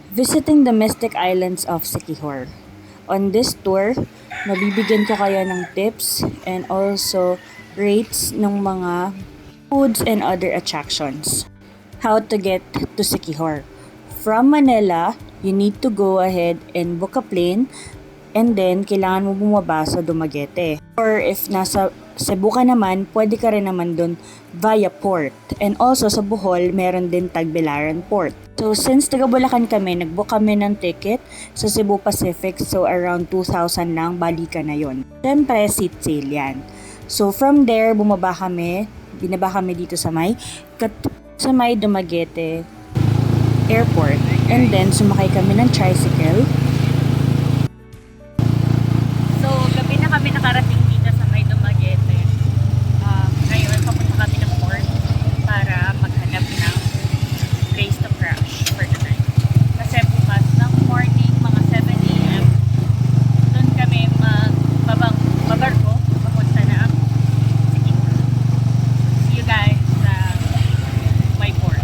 Visiting the Mystic Islands of Siquijor. On this tour, mabibigyan ko kayo ng tips and also rates ng mga foods and other attractions. How to get to Siquijor. From Manila, you need to go ahead and book a plane and then kailangan mo bumaba sa Dumaguete. Or if nasa Cebu ka naman, pwede ka rin naman dun via port. And also sa Bohol, meron din Tagbilaran Port. So since taga Bulacan kami, nagbook kami ng ticket sa Cebu Pacific. So around 2,000 lang, balikan na yon. Siyempre, seat sale yan. So from there, binaba kami dito sa may Dumaguete Airport. And then sumakay kami ng tricycle. So gabi na kami nakarating dito sa may Dumaguete. Ngayon, papunta kami ng port para maghanap ng place to crash for the night. Kasi bukas ng morning, mga 7 a.m., doon kami mabarko papunta na Siquijor. See you guys sa my port.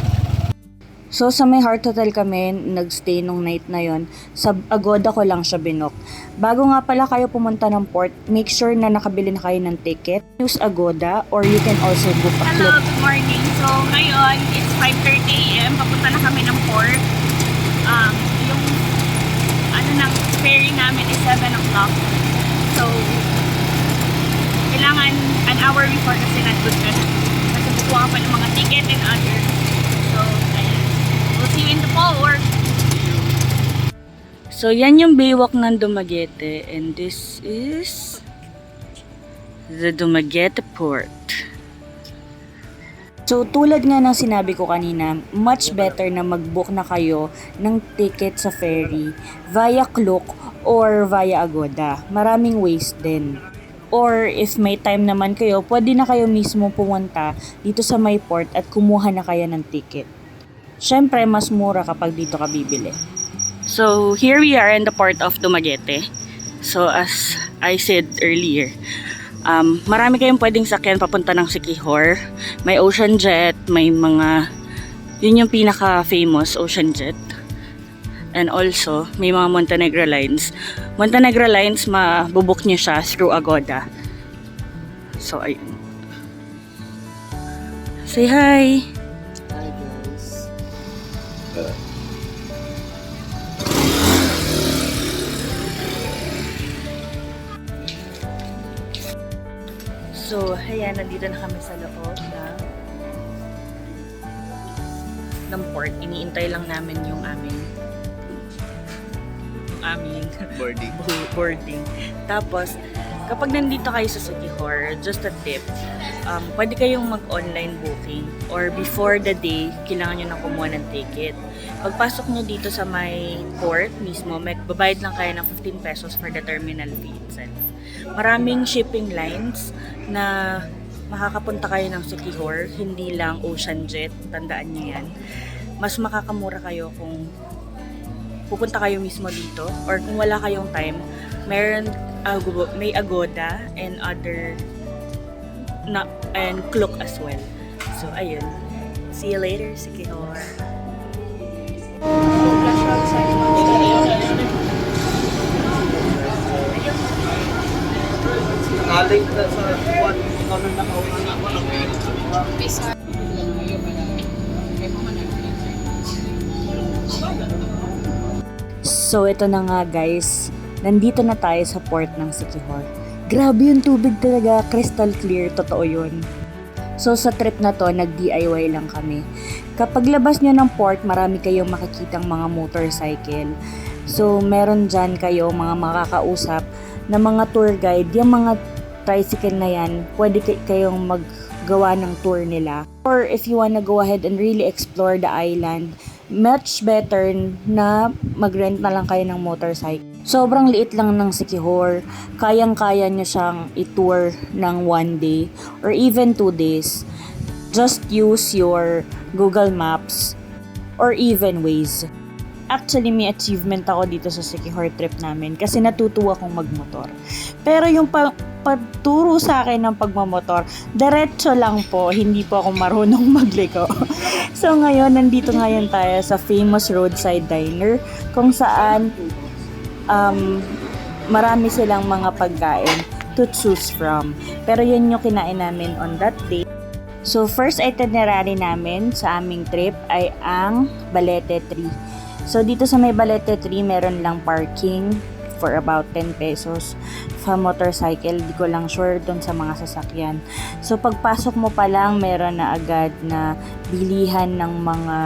So sa may Heart Hotel kami nagstay nung night na yon. Sa Agoda ko lang siya binook. Bago nga pala kayo pumunta ng port, make sure na nakabili na kayo ng ticket. Use Agoda or you can also book a Hello, good morning. So ngayon, it's 5:30 a.m. Papunta na kami ng port. Yung ng ferry namin is 7 o'clock. So kailangan an hour before kasi nandun ka na. Kasi kukuha ka pa ng mga ticket and other. So ayan. We'll see you in the port. So yan yung baywalk ng Dumaguete and this is the Dumaguete Port. So tulad nga ng sinabi ko kanina, much better na mag-book na kayo ng ticket sa ferry via Klook or via Agoda. Maraming ways din. Or if may time naman kayo, pwede na kayo mismo pumunta dito sa may port at kumuha na kayo ng ticket. Syempre, mas mura kapag dito ka bibili. So here we are in the port of Dumaguete. So as I said earlier, marami kayong pwedeng sakyan papunta ng Siquijor. May Ocean Jet, may mga, yun yung pinaka-famous Ocean Jet. And also, may mga Montenegro Lines. Montenegro Lines, mabubuk nyo siya through Agoda. So, ayun. Say hi! Hi guys. So, ayan, nandito na kami sa loob ng port. Iniintay lang namin yung aming boarding. Tapos, kapag nandito kayo sa Siquijor, just a tip, pwede kayong mag-online booking or before the day, kailangan nyo na kumuha ng ticket. Pagpasok nyo dito sa may port mismo, babayad lang kayo ng 15 pesos for the terminal fee itself. Maraming shipping lines na makakapunta kayo ng Siquijor, hindi lang Ocean Jet, tandaan nyo yan. Mas makakamura kayo kung pupunta kayo mismo dito or kung wala kayong time, may Agoda and other and Klook as well. So ayun. See you later, Siquijor. Nakaling na sa one, ikaw na nakaunan ako ng So ito na nga guys, nandito na tayo sa port ng Siquijor. Grabe yung tubig talaga, crystal clear, totoo yun. So sa trip na to, nag-DIY lang kami. Kapag labas nyo ng port, marami kayong makikitang mga motorcycle. So meron dyan kayo mga makakausap na mga tour guide. Yung mga tricycle na yan, pwede kayong maggawa ng tour nila. Or if you wanna go ahead and really explore the island, much better na mag-rent na lang kayo ng motorcycle. Sobrang liit lang ng Siquijor. Kayang-kaya nyo siyang i-tour ng 1 day or even 2 days. Just use your Google Maps or even Waze. Actually, may achievement ako dito sa Siquijor trip namin kasi natutuwa akong magmotor. Pero yung nagpaturo sa akin ng pagmamotor. Diretso lang po, hindi po ako marunong magligo. So ngayon, nandito ngayon tayo sa famous roadside diner kung saan marami silang mga pagkain to choose from. Pero yun yung kinain namin on that day. So first itinerary namin sa aming trip ay ang Balete 3. So dito sa may Balete 3, meron lang parking for about 10 pesos. Sa motorcycle, di ko lang sure dun sa mga sasakyan. So pagpasok mo pa lang, meron na agad na bilihan ng mga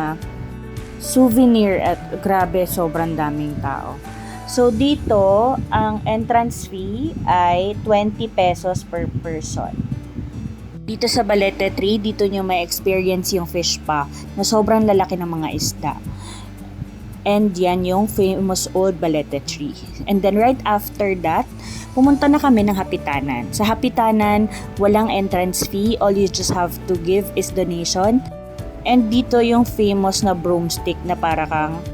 souvenir at grabe, sobrang daming tao. So dito, ang entrance fee ay 20 pesos per person. Dito sa Balete 3, dito nyo may experience yung fish spa na sobrang lalaki ng mga isda. And yan yung famous old Balete 3. And then right after that, pumunta na kami ng Hapitanan. Sa Hapitanan, walang entrance fee. All you just have to give is donation. And dito yung famous na broomstick na parang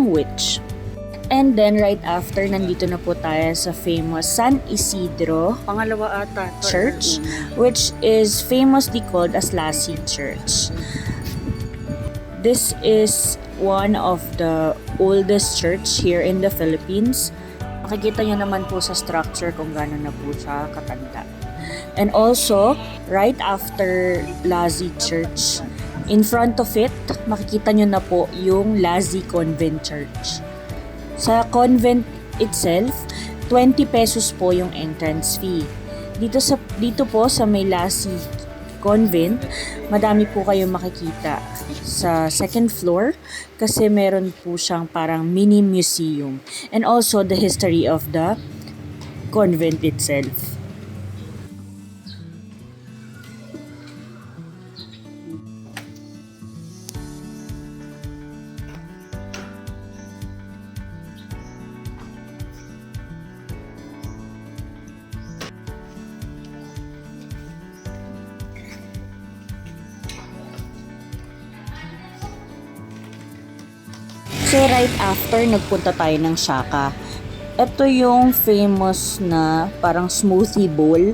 witch. And then right after, nandito na po tayo sa famous San Isidro Pangalawa ata. Church, which is famously called as Lassie Church. This is one of the oldest church here in the Philippines. Makikita nyo naman po sa structure kung gano'n na po siya katanda. And also, right after Lassie Church, in front of it, makikita nyo na po yung Lassie Convent Church. Sa convent itself, 20 pesos po yung entrance fee. Dito po sa may Lassie Convent, madami po kayong makikita sa second floor kasi meron po siyang parang mini museum and also the history of the convent itself. So right after, nagpunta tayo ng Shaka. Ito yung famous na parang smoothie bowl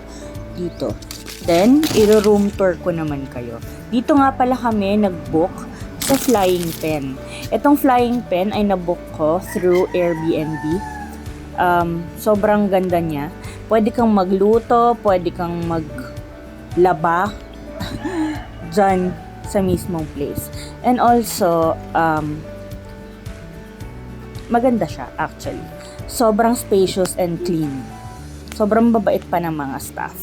dito. Then, iro-room tour ko naman kayo. Dito nga pala kami nag-book sa Flying Pen. Itong Flying Pen ay nabook ko through Airbnb. Sobrang ganda niya. Pwede kang magluto, pwede kang maglaba dyan sa mismong place. And also, maganda siya actually. Sobrang spacious and clean. Sobrang babait pa ng mga staff.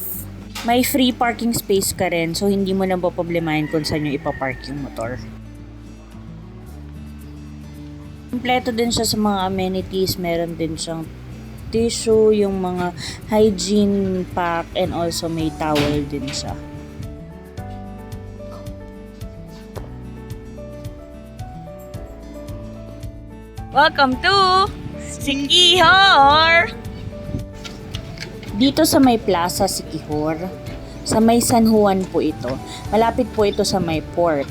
May free parking space ka rin, so hindi mo na poproblemahin kung saan nyo ipapark yung motor. Kompleto din siya sa mga amenities. Meron din siyang tissue, yung mga hygiene pack, and also may towel din siya. Welcome to Siquijor! Dito sa may plaza Siquijor, sa may San Juan po ito. Malapit po ito sa may port.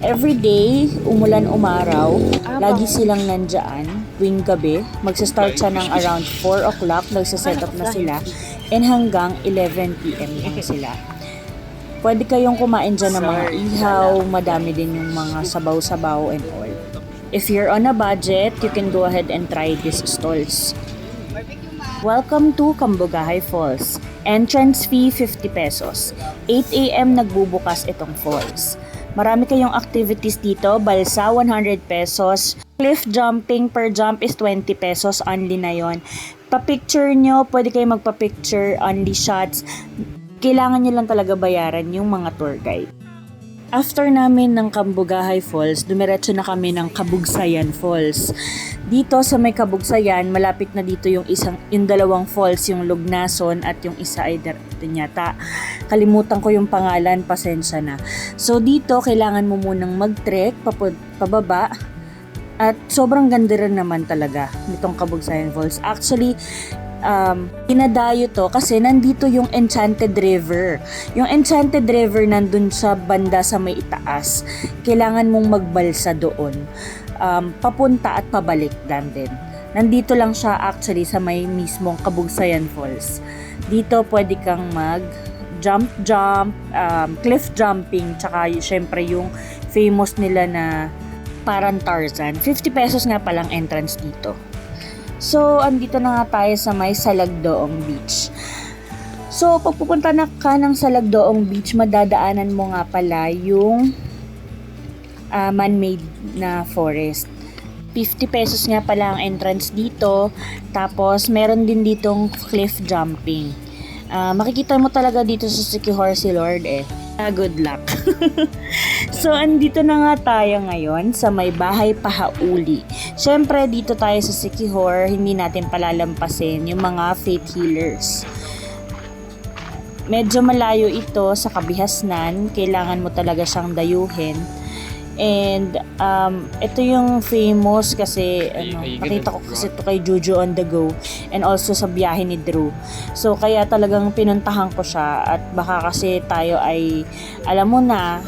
Every day, umulan umaraw, lagi silang nandyan tuwing gabi. Magsa-start siya ng around 4 o'clock, nagsa-set up na sila, and hanggang 11 p.m. lang sila. Pwede kayong kumain dyan ng mga ihaw, madami din yung mga sabaw-sabaw and all. If you're on a budget, you can go ahead and try these stalls. Welcome to Cambogahay Falls. Entrance fee 50 pesos. 8 a.m. nagbubukas itong falls. Marami kayong activities dito. Balsa 100 pesos. Cliff jumping per jump is 20 pesos. Only na yon. Pa-picture nyo, pwede kayo magpa-picture, only shots. Kailangan nyo lang talaga bayaran yung mga tour guide. After namin ng Cambogahay Falls, dumiretso na kami ng Kabugsayan Falls. Dito sa may Kabugsayan, malapit na dito yung dalawang falls, yung Lugnason at yung isa ay yata. Kalimutan ko yung pangalan, pasensya na. So dito, kailangan mo munang mag-trek pababa. At sobrang ganda rin naman talaga nitong Kabugsayan Falls. Actually, pinadayo to kasi nandito yung Enchanted River. Yung Enchanted River nandun sa banda sa may itaas. Kailangan mong magbalsa doon. Papunta at pabalik din. Nandito lang siya actually sa may mismong Kabugsayan Falls. Dito pwede kang mag jump, cliff jumping, tsaka syempre yung famous nila na parang Tarzan. 50 pesos nga palang entrance dito. So, andito na nga tayo sa may Salagdoong Beach. So, pag pupunta na ka ng Salagdoong Beach, madadaanan mo nga pala yung man-made na forest. 50 pesos nga pala ang entrance dito. Tapos, meron din ditong cliff jumping. Makikita mo talaga dito sa Siquijor si Lord eh. Good luck. So, andito na nga tayo ngayon sa may Bahay Pahauli. Siyempre, dito tayo sa Siquijor, hindi natin palalampasin yung mga faith healers. Medyo malayo ito sa Kabihasnan. Kailangan mo talaga siyang dayuhin. And ito yung famous kasi nakita ko kasi ito kay Juju on the go and also sa biyahe ni Drew. So kaya talagang pinuntahan ko siya at baka kasi tayo ay alam mo na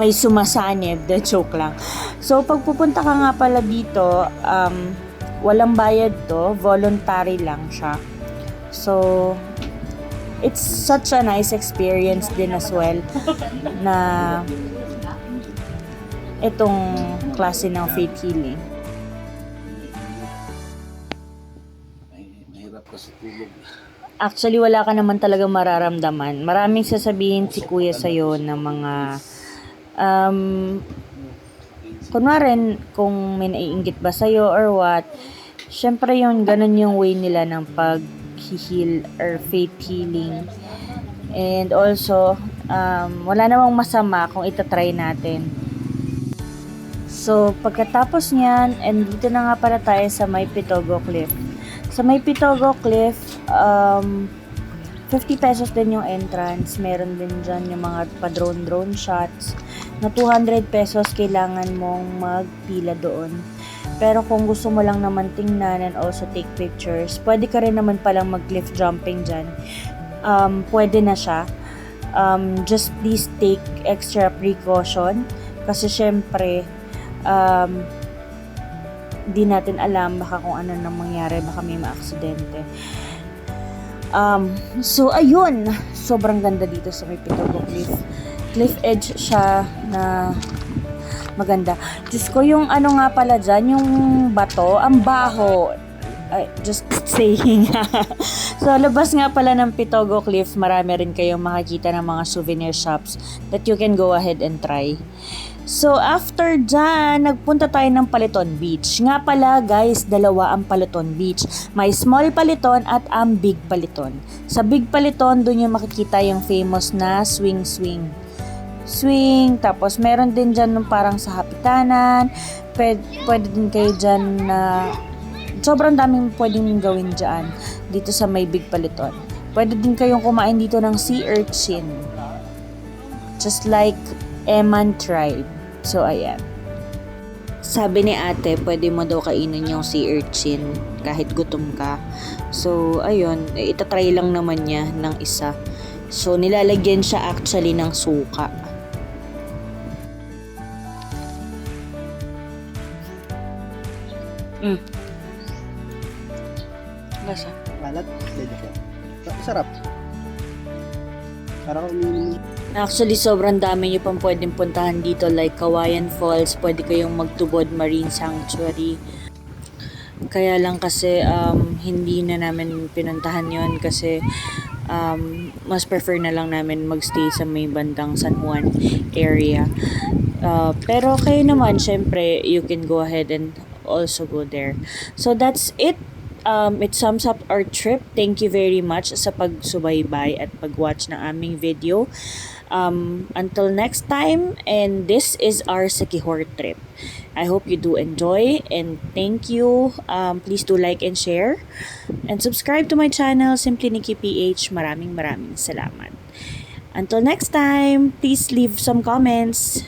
may sumasanib, the joke lang. So pag pupunta ka nga pala dito, walang bayad to, voluntary lang siya. So it's such a nice experience din as well na itong klase ng faith healing. Mahirap kasi tulog. Actually, wala ka naman talaga mararamdaman. Maraming sasabihin si Kuya sa'yo ng mga kunwari kung may naiinggit ba sa'yo or what. Syempre yun, ganun yung way nila ng pag-heal or faith healing. And also, wala namang masama kung itatry natin. So, pagkatapos niyan, and dito na nga para tayo sa may Pitogo Cliff. Sa may Pitogo Cliff, 50 pesos din yung entrance. Meron din dyan yung mga pa-drone shots. Na 200 pesos kailangan mong magpila doon. Pero kung gusto mo lang naman tingnan and also take pictures, pwede ka rin naman palang mag-cliff jumping dyan. Pwede na siya. Just please take extra precaution. Kasi syempre, di natin alam baka kung ano nang mangyari, baka may maaksidente. So ayun, sobrang ganda dito sa may Pitogo Cliff edge siya na maganda. Diyos ko, yung ano nga pala dyan, yung bato, ang baho. Just saying. So, labas nga pala ng Pitogo Cliff, marami rin kayong makikita ng mga souvenir shops that you can go ahead and try. So, after dyan, nagpunta tayo ng Paliton Beach. Nga pala, guys, dalawa ang Paliton Beach. May small Paliton at ang big Paliton. Sa big Paliton, dun yung makikita yung famous na swing. Tapos, meron din dyan nung parang sa Hapitanan. Pwede din kayo dyan na sobrang daming pwedeng gawin dyan dito sa may big Paliton. Pwede din kayong kumain dito ng sea urchin. Just like Eman Tribe. So, ayan. Sabi ni ate, pwede mo daw kainin yung sea urchin kahit gutom ka. So, ayun, itatry lang naman niya ng isa. So, nilalagyan siya actually ng suka. Lasa. Malat? Sarap. Parang umiinom. Actually, sobrang dami nyo pang pwedeng puntahan dito like Kawayan Falls, pwede kayong magtubod Marine Sanctuary. Kaya lang kasi hindi na namin pinuntahan yon kasi mas prefer na lang namin magstay sa may bandang San Juan area. Pero kayo naman, syempre, you can go ahead and also go there. So that's it. It sums up our trip. Thank you very much sa pagsubaybay at pag-watch ng aming video. Until next time, and this is our Siquijor trip. I hope you do enjoy and thank you. Please do like and share and subscribe to my channel, Simply Nikki PH. Maraming salamat. Until next time, please leave some comments.